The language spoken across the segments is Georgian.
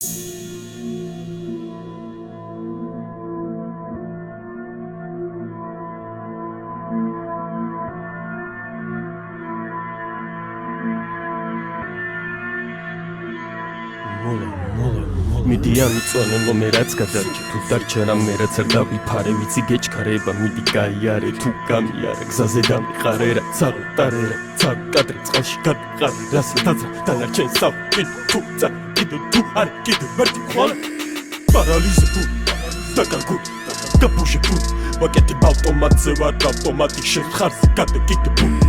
მიდიან უწონელო მე რაც გადარჩე თუ დარჩა რამე რაც არ დავიფარე ვიცი გეჩქარება მიდი გაიარე თუ გამიარე გზაზე დამიყარე რა ცალტარე რა ცალკადრე წყალში გადიყარე რას თაძრა დანარჩენ სავ თუ ცა კიდო თუ არ კიდო მარტი ხვალ პარალიზებულ დაკარგულ გაფუშებულ ვაკეთებ ავტომატზე ვარ ავტომატი შეხარზე გადაკიდებული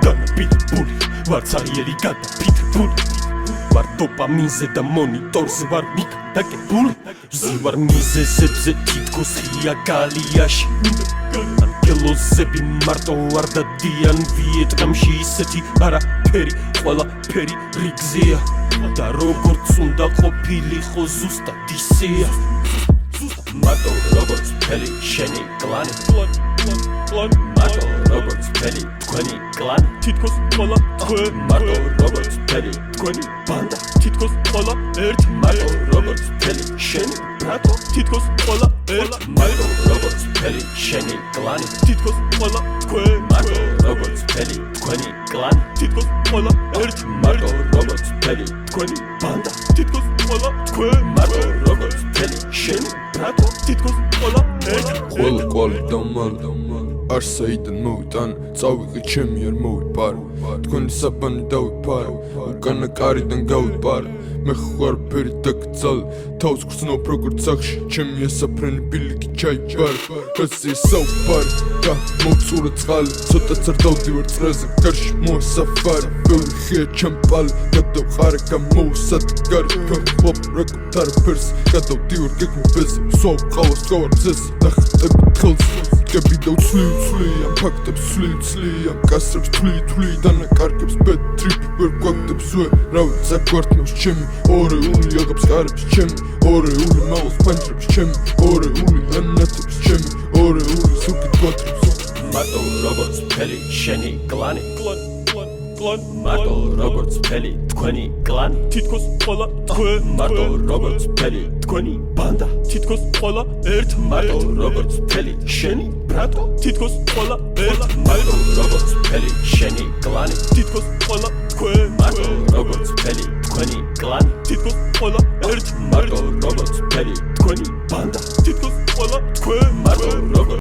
განაპირებული ვარ ცარიერი გადაფიქრებული ვარ დოპამინზე და მონიტორზე ვარ მიკდაკებული ვარ მიზეზებზე თითქოს ღია გალიაში ანგელოზები მარტო არ დადიან ვიეტნამში ისეთი არაფერი ყველაფერი რიგზეა და როგორც უნდა ყოფილიყო ზუსტად ისეა მარტო როგორც ფელი შენი კლანი მარტო როგორც ფელი თქვენი კლანი თითქოს ყველა თქვენ მარტო როგორც ფელი თქვენი ბანდა თითქოს ყველა ერთ მარტო როგორც ფელი შენი ბრატო თითქოს ყველა ერთ მარტო როგორც ფელი შენი კლანი თითქოს ყველა თქვენ მარტო როგორც ფელი თქვენი კლანი თითქოს ყველა ერთ მარტო როგორც ფელი თქვენი ბანდა თითქოს ყველა თქვენ მარტო როგორც ფელი შენი ბრატო თითქოს ყველა ერთ ყველა კვალი დამალ არსაიდან მოვიტან წავიღე ჩემი არ მოვიპარ თქვენი საბანი დავიფარე უკანა კარიდან გავიპარე მე ხარ ფერი დაგძალ თავს გრძნობ როგორც სახში ჩემი ასაფრენი ბილიკი ჩაიბარ გასი საუბარი და მოვწურე წყალი ცოტაც არ დავდივარ წრეზე გარში მოსაფარი ბევრი ხეა ჩემპალი გადავყარე გამოვსადგარი ფეხბობ რეკუტარ ფერს გადავდივარ გეგმობეზე სვავ ყავას გავარ მზეს ნახტები თხელს გები და უცლი ამ ფაქტებს ცლი ამ კასრებს თვლი დანაკარგებს ბეტრიპ ვერ გვაგდებს ზვე რავი საკვარტნოს ჩემი ორეული აღებს კარებს ჩემი ორეული მაღალს პანჯრებს ჩემი ორეული ანათებს ჩემი ორეული სუკით გვატრებს მარტო როგორც ფელი შენი კლანი მარტო როგორც ფელი თქვენი კლანი თითქოს ყველა თქვენ მარტო როგორც ფელი თქვენი ბანდა თითქოს ყველა ერთ მარტო როგორც ფელი შენი ბრატო თითქოს ყველა ერთ მარტო როგორც ფელი შენი კლანი თითქოს ყველა თქვენ მარტო როგორც ფელი თქვენი კლანი თითქოს ყველა ერთ მარტო როგორც ფელი თქვენი ბანდა თითქოს